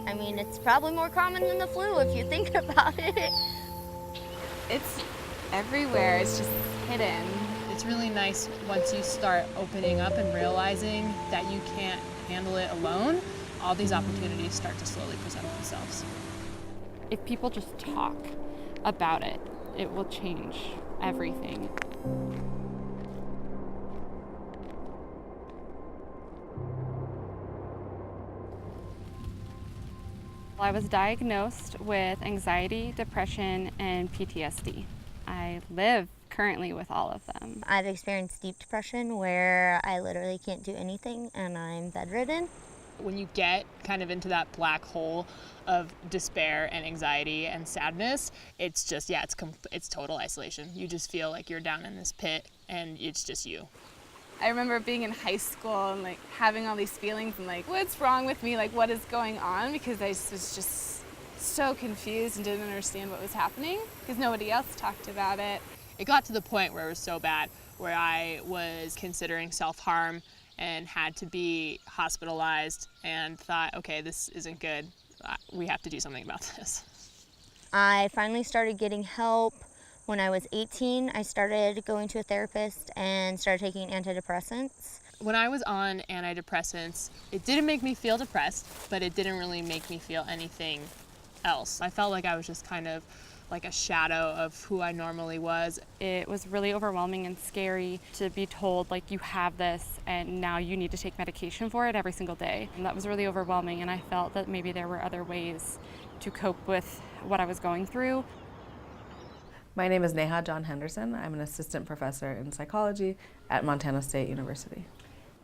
I mean, it's probably more common than the flu if you think about it. It's everywhere, it's just hidden. It's really nice once you start opening up and realizing that you can't handle it alone, all these opportunities start to slowly present themselves. If people just talk about it, it will change everything. I was diagnosed with anxiety, depression, and PTSD. I live currently with all of them. I've experienced deep depression where I literally can't do anything and I'm bedridden. When you get kind of into that black hole of despair and anxiety and sadness, it's just, yeah, it's total isolation. You just feel like you're down in this pit and it's just you. I remember being in high school and like having all these feelings and like, what's wrong with me? Like, what is going on? Because I was just so confused and didn't understand what was happening because nobody else talked about it. It got to the point where it was so bad where I was considering self-harm and had to be hospitalized and thought, okay, this isn't good. We have to do something about this. I finally started getting help. When I was 18, I started going to a therapist and started taking antidepressants. When I was on antidepressants, it didn't make me feel depressed, but it didn't really make me feel anything else. I felt like I was just kind of like a shadow of who I normally was. It was really overwhelming and scary to be told, like, you have this and now you need to take medication for it every single day. And that was really overwhelming, and I felt that maybe there were other ways to cope with what I was going through. My name is Neha John Henderson. I'm an assistant professor in psychology at Montana State University.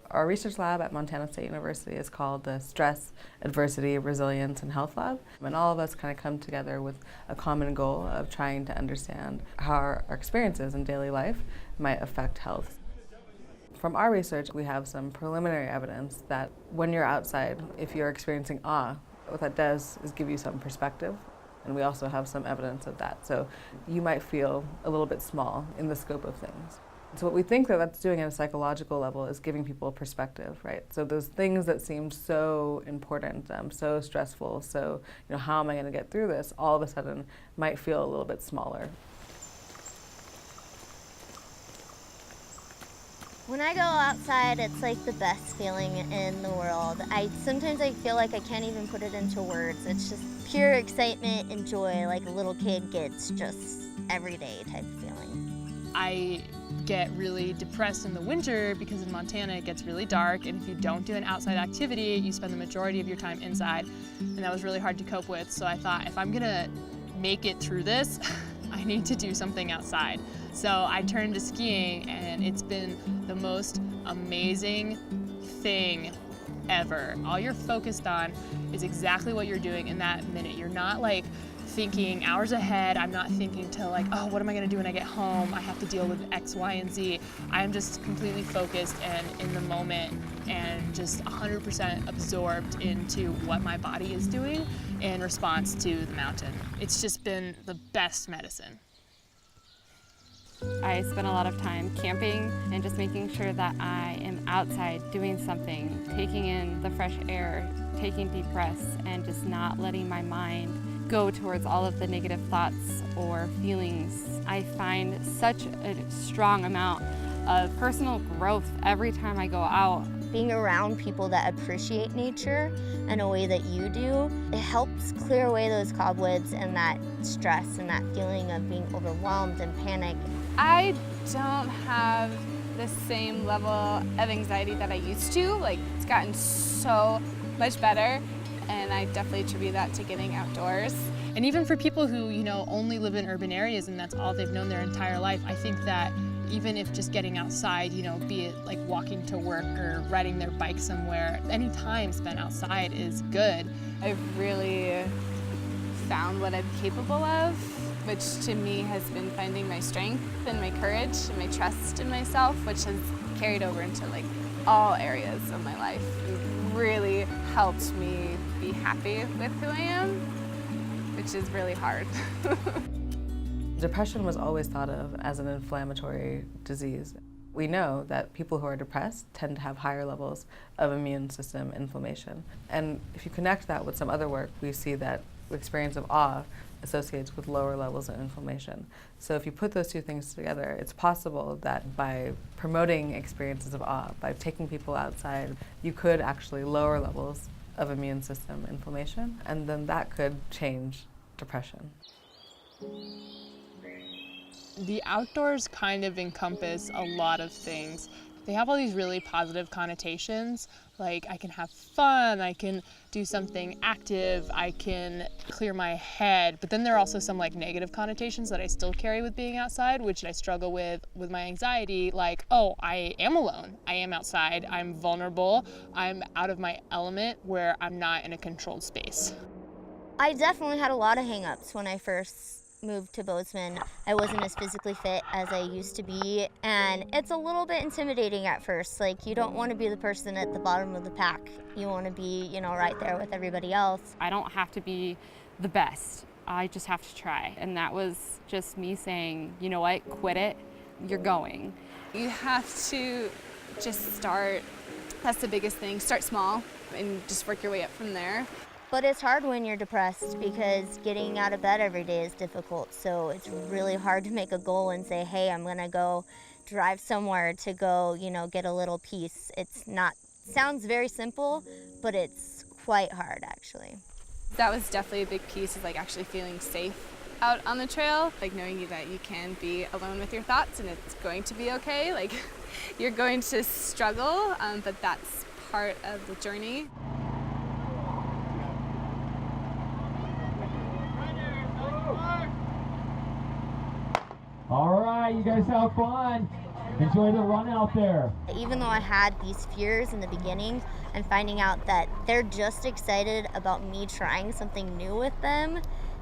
Our research lab at Montana State University is called the Stress, Adversity, Resilience, and Health Lab. And all of us kind of come together with a common goal of trying to understand how our experiences in daily life might affect health. From our research, we have some preliminary evidence that when you're outside, if you're experiencing awe, what that does is give you some perspective. And we also have some evidence of that. So you might feel a little bit small in the scope of things. So what we think that that's doing at a psychological level is giving people a perspective, right? So those things that seemed so important, so stressful, so, how am I going to get through this, all of a sudden might feel a little bit smaller. When I go outside, it's like the best feeling in the world. Sometimes I feel like I can't even put it into words. It's just pure excitement and joy, like a little kid gets just everyday type of feeling. I get really depressed in the winter because in Montana it gets really dark, and if you don't do an outside activity, you spend the majority of your time inside, and that was really hard to cope with. So I thought, if I'm gonna make it through this, I need to do something outside. So I turned to skiing, and it's been the most amazing thing ever. All you're focused on is exactly what you're doing in that minute. You're not like thinking hours ahead. I'm not thinking to like, oh, what am I gonna do when I get home? I have to deal with X, Y, and Z. I'm just completely focused and in the moment and just 100% absorbed into what my body is doing in response to the mountain. It's just been the best medicine. I spent a lot of time camping and just making sure that I am outside doing something, taking in the fresh air, taking deep breaths, and just not letting my mind go towards all of the negative thoughts or feelings. I find such a strong amount of personal growth every time I go out. Being around people that appreciate nature in a way that you do, it helps clear away those cobwebs and that stress and that feeling of being overwhelmed and panic. I don't have the same level of anxiety that I used to. Like, it's gotten so much better, and I definitely attribute that to getting outdoors. And even for people who, only live in urban areas and that's all they've known their entire life, I think that even if just getting outside, be it like walking to work or riding their bike somewhere, any time spent outside is good. I've really found what I'm capable of, which to me has been finding my strength and my courage and my trust in myself, which has carried over into like all areas of my life. It really helped me be happy with who I am, which is really hard. Depression was always thought of as an inflammatory disease. We know that people who are depressed tend to have higher levels of immune system inflammation. And if you connect that with some other work, we see that the experience of awe associates with lower levels of inflammation. So if you put those two things together, it's possible that by promoting experiences of awe, by taking people outside, you could actually lower levels of immune system inflammation, and then that could change depression. The outdoors kind of encompass a lot of things. They have all these really positive connotations, like I can have fun, I can do something active, I can clear my head, but then there are also some like negative connotations that I still carry with being outside, which I struggle with my anxiety, like, oh, I am alone, I am outside, I'm vulnerable, I'm out of my element where I'm not in a controlled space. I definitely had a lot of hang-ups when I first moved to Bozeman. I wasn't as physically fit as I used to be, and it's a little bit intimidating at first. Like, you don't want to be the person at the bottom of the pack. You want to be, right there with everybody else. I don't have to be the best. I just have to try. And that was just me saying, you know what, quit it, you're going. You have to just start. That's the biggest thing. Start small and just work your way up from there. But it's hard when you're depressed because getting out of bed every day is difficult. So it's really hard to make a goal and say, hey, I'm gonna go drive somewhere to go, get a little peace. Sounds very simple, but it's quite hard actually. That was definitely a big piece, is like actually feeling safe out on the trail, like knowing that you can be alone with your thoughts and it's going to be okay. Like, you're going to struggle, but that's part of the journey. All right, you guys have fun. Enjoy the run out there. Even though I had these fears in the beginning, I'm finding out that they're just excited about me trying something new with them,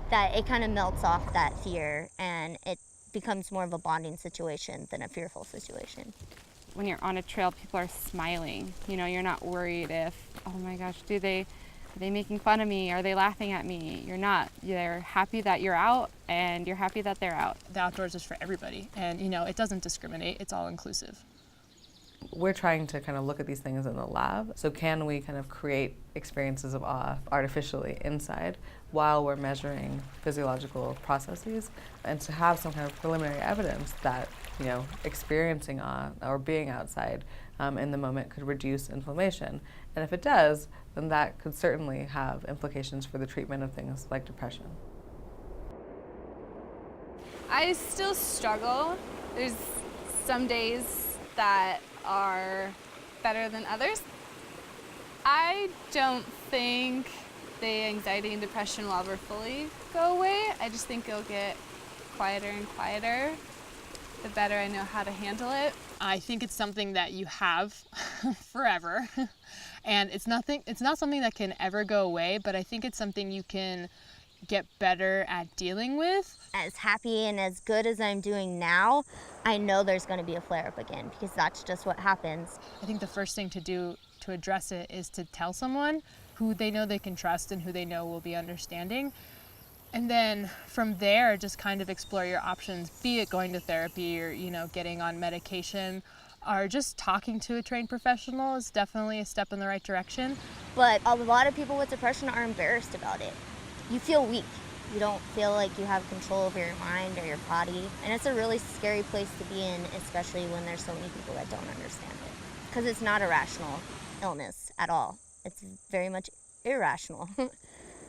that it kind of melts off that fear and it becomes more of a bonding situation than a fearful situation. When you're on a trail, people are smiling. You're not worried if, oh my gosh, are they making fun of me? Are they laughing at me? You're not. They're happy that you're out, and you're happy that they're out. The outdoors is for everybody, and it doesn't discriminate, it's all inclusive. We're trying to kind of look at these things in the lab. So can we kind of create experiences of awe artificially inside while we're measuring physiological processes, and to have some kind of preliminary evidence that, experiencing awe or being outside in the moment could reduce inflammation. And if it does, then that could certainly have implications for the treatment of things like depression. I still struggle. There's some days that are better than others. I don't think the anxiety and depression will ever fully go away. I just think it'll get quieter and quieter the better I know how to handle it. I think it's something that you have forever, and it's not something that can ever go away, but I think it's something you can get better at dealing with. As happy and as good as I'm doing now, I know there's going to be a flare-up again because that's just what happens. I think the first thing to do to address it is to tell someone who they know they can trust and who they know will be understanding. And then from there, just kind of explore your options, be it going to therapy or, getting on medication, or just talking to a trained professional is definitely a step in the right direction. But a lot of people with depression are embarrassed about it. You feel weak. You don't feel like you have control over your mind or your body. And it's a really scary place to be in, especially when there's so many people that don't understand it. Because it's not a rational illness at all. It's very much irrational.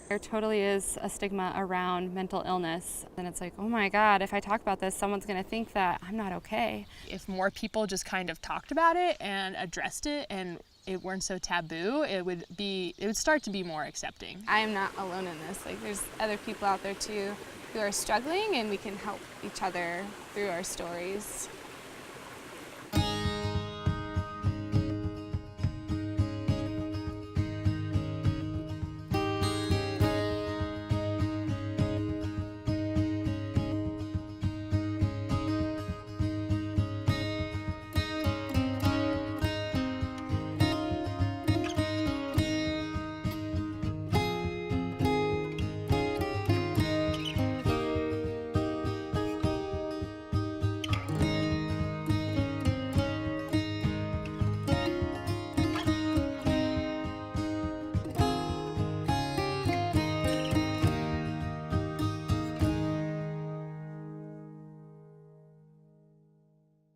There totally is a stigma around mental illness. And it's like, oh my God, if I talk about this, someone's gonna think that I'm not okay. If more people just kind of talked about it and addressed it and it weren't so taboo, it would start to be more accepting. I am not alone in this. Like, there's other people out there too who are struggling, and we can help each other through our stories.